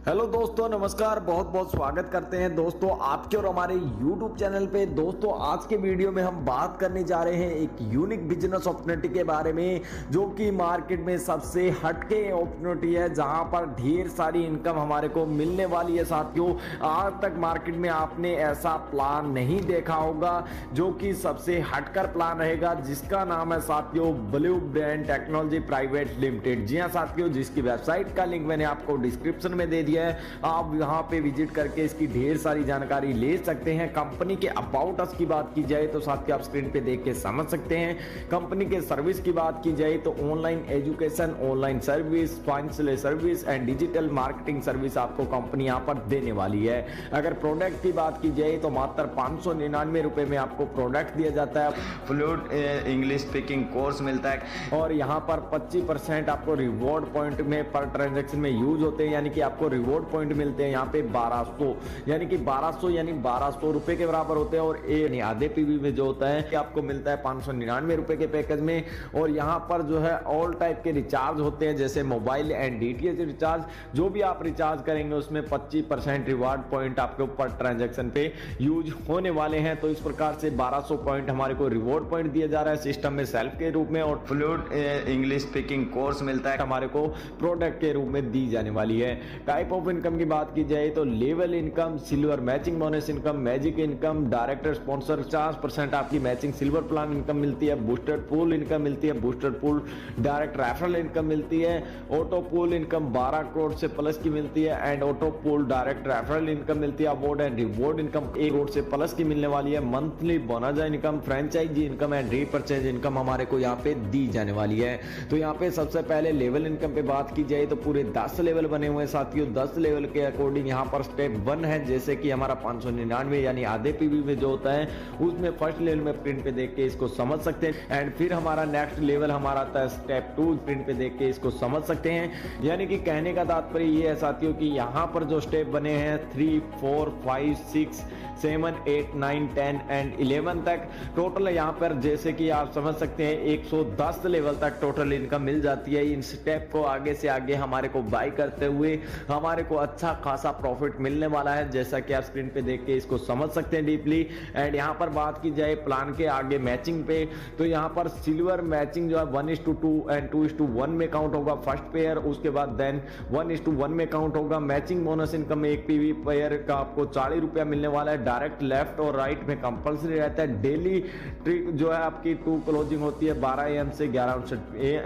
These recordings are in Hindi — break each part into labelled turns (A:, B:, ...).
A: हेलो दोस्तों, नमस्कार। बहुत बहुत स्वागत करते हैं दोस्तों आपके और हमारे YouTube चैनल पे। दोस्तों आज के वीडियो में हम बात करने जा रहे हैं एक यूनिक बिजनेस अपॉर्चुनिटी के बारे में, जो कि मार्केट में सबसे हटके अपॉर्चुनिटी है, जहां पर ढेर सारी इनकम हमारे को मिलने वाली है। साथियों, आज तक मार्केट में आपने ऐसा प्लान नहीं देखा होगा जो कि सबसे हटकर प्लान रहेगा, जिसका नाम है साथियों blue brain technology private limited. जी हाँ साथियों, जिसकी वेबसाइट का लिंक मैंने आपको डिस्क्रिप्शन में दे दिया है। आप यहां पे विजिट करके इसकी ढेर सारी जानकारी ले सकते हैं। कंपनी के अबाउट अस की बात की जाए तो साथियों आप स्क्रीन पे देख के समझ सकते हैं। कंपनी के सर्विस की बात की जाए तो online education, online service, financial service and digital marketing service आपको कंपनी यहां पर देने वाली है। अगर प्रोडक्ट की बात की जाए तो मात्र 599 रुपए में आपको प्रोडक्ट दिया जाता है।
B: फ्लूएंट इंग्लिश स्पीकिंग कोर्स मिलता है
A: और यहाँ पर 25% आपको रिवॉर्ड पॉइंट में पर ट्रांजैक्शन में यूज होते हैं, यानी कि आपको रिवॉर्ड पॉइंट मिलते हैं यहाँ पे 1200, यानी कि 1200 रुपए के बराबर होते हैं। और ए आधे पीवी में जो होता है आपको मिलता है 599 रुपए के पैकेज में। और यहाँ पर जो है ऑल टाइप के रिचार्ज होते हैं, जैसे मोबाइल एंड डीटीएच रिचार्ज। जो भी आप रिचार्ज करेंगे उसमें 25% रिवॉर्ड पॉइंट आपके ऊपर ट्रांजैक्शन पे यूज होने वाले हैं। तो इस प्रकार से 1200 पॉइंट हमारे को रिवॉर्ड पॉइंट दिया जा रहा है सिस्टम में सेल्फ के रूप में। और
B: फ्लूएंट इंग्लिश स्पीकिंग कोर्स मिलता है
A: हमारे को प्रोडक्ट के रूप में दी जाने वाली है। टाइप ऑफ इनकम की बात की जाए तो level income, silver matching bonus income, magic income, director sponsor 50% आपकी मैचिंग सिल्वर प्लान इनकम मिलती है, बूस्टर पूल इनकम मिलती है, booster pool direct referral income मिलती है, ऑटो पूल इनकम 12 करोड़ से प्लस की मिलती है and auto pool direct referral income मिलती है। Award and reward income 1 crore से प्लस की मिलने वाली है। Monthly bonus income, franchise income and repurchase income हमारे को यहाँ पे दी जाने वाली है। तो यहाँ पे सबसे पहले लेवल इनकम पे बात की जाए तो पूरे 10 लेवल बने हुए हैं साथियों। 10 लेवल के अकॉर्डिंग यहाँ पर स्टेप 1 है, जैसे कि हमारा 599 यानी आधे पीवी में जो होता है उसमें फर्स्ट लेवल में प्रिंट पे देख के इसको समझ सकते हैं। एंड फिर हमारा नेक्स्ट लेवल हमारा आता है स्टेप 2, प्रिंट पे देख के इसको समझ सकते हैं। यानी कि कहने का तात्पर्य ये है साथियों कि यहाँ पर जो स्टेप बने हैं 3, 4, 5, 6, 7, 8, 9, 10 एंड 11 तक टोटल यहाँ पर जैसे कि आप समझ सकते हैं 110 लेवल तक टोटल इनकम मिल जाती है। इन स्टेप को आगे से आगे हमारे को बाय करते हुए हमारे को अच्छा खासा प्रॉफिट मिलने वाला है, जैसा कि आप स्क्रीन पे देख के इसको समझ सकते हैं डीपली। एंड यहाँ पर बात की जाए प्लान के आगे मैचिंग पे, तो यहाँ पर सिल्वर मैचिंग जो है 1:2 एंड 2:1 में काउंट होगा फर्स्ट पेयर, उसके बाद देन 1:1 में काउंट होगा। मैचिंग बोनस इनकम एक पीवी पेयर का आपको 40 रुपया मिलने वाला है। डायरेक्ट लेफ्ट और राइट में कंपल्सरी रहता है। डेली ट्रिक जो है आपकी 2 क्लोजिंग होती है 12 AM से 11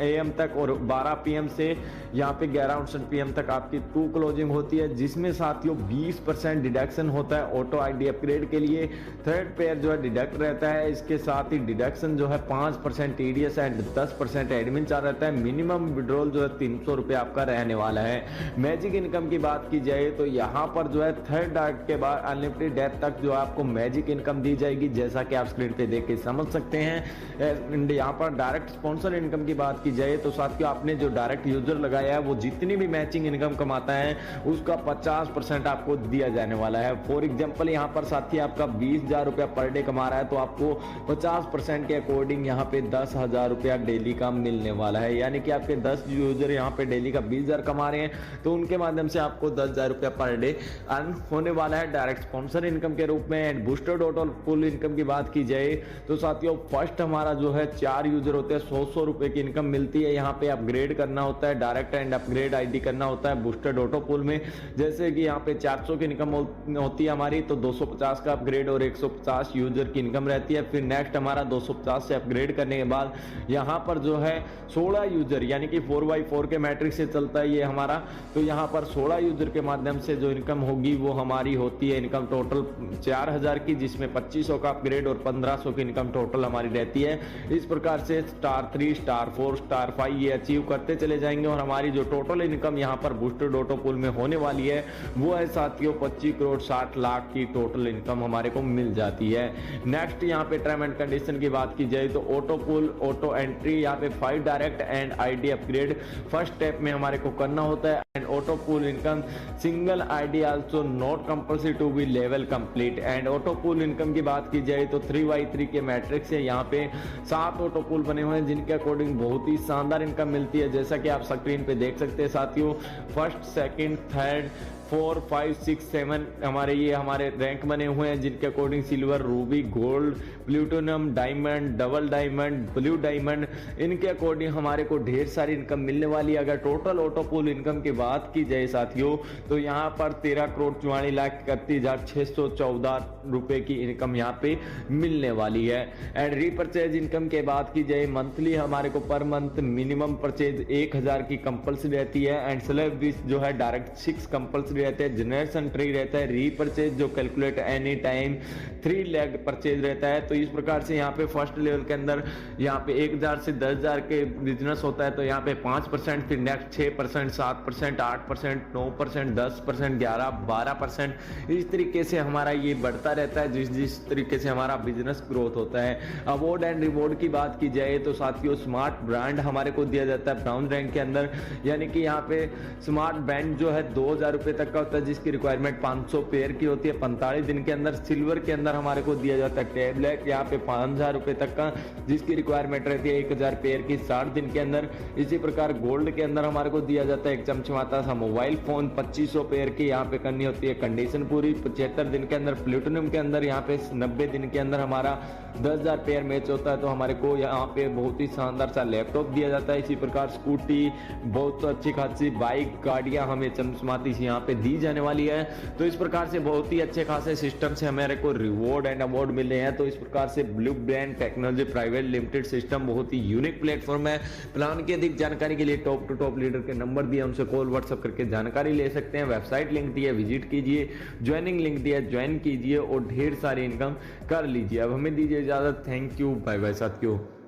A: AM तक, और 12 PM से यहाँ पे 11 PM तक आपकी 2 क्लोजिंग होती है, जिसमें साथियों 20% डिडक्शन होता है ऑटो आईडी अपग्रेड के लिए। थर्ड पेयर जो है डिडक्ट रहता है, इसके साथ ही डिडक्शन जो है 5% TDS एंड 10% एडमिन चार्ज रहता है। मिनिमम विड्रॉल जो है 300 रुपये आपका रहने वाला है। मैजिक इनकम की बात की जाए तो यहाँ पर जो है थर्ड डार्ट के बाद अनलिमिटेड डेथ तक जो आपको मैजिक इनकम दी जाएगी, जैसा कि आप स्क्रीन पे देख के समझ सकते हैं। यहाँ पर डायरेक्ट स्पॉन्सर इनकम की बात की जाए तो साथियों आपने जो डायरेक्ट यूजर लगाया है वो जितनी भी मैचिंग इनकम कमाता है उसका 50% आपको दिया जाने वाला है। फॉर एग्जांपल यहाँ पर साथी आपका 20,000 रुपया पर डे कमा रहा है तो आपको 50% के अकॉर्डिंग यहाँ पे 10,000 रुपया डेली का मिलने वाला है। यानी कि आपके 10 यूजर यहाँ पे डेली का 20,000 कमा रहे हैं तो उनके माध्यम से आपको 10,000 रुपया पर डे अर्न होने वाला है डायरेक्ट स्पॉन्सर इनकम के रूप में। And booster auto full income की बात की जाए तो साथियों फर्स्ट हमारा जो है 4 यूजर होते हैं 100 रुपए की इनकम मिलती है। यहाँ पे अपग्रेड करना होता है, डायरेक्ट एंड अपग्रेड आईडी करना होता है बूस्टेड ऑटो पुल में। जैसे कि यहाँ पे 400 की इनकम होती है हमारी तो 250 का अपग्रेड और 150 यूजर की इनकम रहती है। फिर नेक्स्ट हमारा 250 से अपग्रेड करने के बाद यहाँ पर जो है 16 यूजर, यानी कि 4x4 के मैट्रिक्स से चलता है ये हमारा, तो यहाँ पर 16 यूजर के माध्यम से जो इनकम होगी वो हमारी होती है इनकम टोटल 4,000 की, जिसमें 2500 का अपग्रेड और 1500 की इनकम टोटल हमारी रहती है। इस प्रकार से स्टार 3, स्टार 4, स्टार 5 ये अचीव करते चले जाएंगे और हमारी जो टोटल इनकम यहाँ पर बूस्टेड ऑटो पुल में होने वाली है वो है साथियों 25 करोड़ 60 लाख की टोटल इनकम हमारे को मिल जाती है। नेक्स्ट यहाँ पे टर्म एंड कंडीशन की बात की जाए तो ऑटो पुल, ऑटो एंट्री, यहाँ पे 5 direct and ID upgrade first step में हमारे को करना होता है। And auto pool income single ID also not compulsory to be level complete. And auto pool income की बात की जाए तो 3x3 के मैट्रिक्स है, यहाँ पे 7 ऑटो पुल बने हुए हैं जिनके अकॉर्डिंग बहुत ही शानदार इनकम मिलती है, जैसा कि आप स्क्रीन पे देख सकते हैं साथियों। फर्स्ट, सेकंड, थर्ड, 4, 5, 6, 7 हमारे रैंक बने हुए हैं, जिनके according silver, Ruby, gold, plutonium, diamond, double diamond, blue diamond, इनके अकॉर्डिंग हमारे को ढेर सारी इनकम मिलने वाली है। अगर टोटल ऑटो पूल इनकम की बात की जाए साथियों, तो यहाँ पर 13,44,31,614 रुपए की इनकम यहाँ पे मिलने वाली है। एंड रीपरचेज इनकम के बात की जाए, मंथली हमारे को पर मंथ मिनिमम परचेज 1000 की कंपल्सरी रहती है। एंड स्लैब भी जो है डायरेक्ट 6 कंपल्सरी रहते हैं। जनरेशन ट्री रहता है। रीपरचेज जो calculate any time 3 leg purchase रहता है। तो इस प्रकार से यहाँ पे फर्स्ट लेवल के अंदर यहाँ पे 1000 से 10,000 के बिजनेस होता है, तो यहाँ पे 5%, फिर नेक्स्ट 6%, 7%, 8%, 9%, 10%, 11, 12%, इस तरीके से हमारा ये बढ़ता रहता है जिस तरीके से हमारा बिजनेस ग्रोथ होता है। अवार्ड एंड रिवॉर्ड की बात की जाए तो साथियों, स्मार्ट ब्रांड हमारे को दिया जाता है ब्राउन रैंक के अंदर, यानी कि यहाँ पे स्मार्ट बैंड जो है 2000 रुपए तक का होता है, जिसकी रिक्वायरमेंट 500 पेयर की होती है 45 दिन के अंदर। सिल्वर के अंदर हमारे को दिया जाता है टैबलेट, यहाँ पे 5000 रुपए तक का, जिसकी रिक्वायरमेंट रहती है 1000 पेयर की 60 दिन के अंदर। इसी प्रकार गोल्ड के अंदर हमारे को दिया जाता है एक चमचमाता सा मोबाइल फोन 2500 पेयर की, यहाँ पे करनी होती है कंडीशन पूरी 75 दिन के अंदर। प्लूटोनियम के अंदर यहाँ पे 90 दिन के अंदर हमारा 10,000 पेयर मैच होता है, तो हमारे को यहाँ पे बहुत ही शानदार सा लैपटॉप दिया जाता है। इसी प्रकार स्कूटी, बहुत अच्छी खासी बाइक, गाड़ियां हमें चमचमाती सी यहाँ पे दी जाने वाली है। तो इस प्रकार से बहुत ही अच्छे खासे सिस्टम से हमारे को रिवॉर्ड एंड अवार्ड मिले हैं। तो इस प्रकार से blue brand technology private limited system बहुत ही यूनिक प्लेटफॉर्म है। प्लान की अधिक जानकारी के लिए टॉप टू टॉप लीडर के नंबर दिए, उनसे कॉल व्हाट्सएप करके जानकारी ले सकते हैं। वेबसाइट लिंक दी है, विजिट कीजिए। ज्वाइनिंग लिंक दिया है, ज्वाइन कीजिए और ढेर सारी इनकम कर लीजिए। अब हमें दीजिए इजाजत। थैंक यू, बाय बाय साथियों।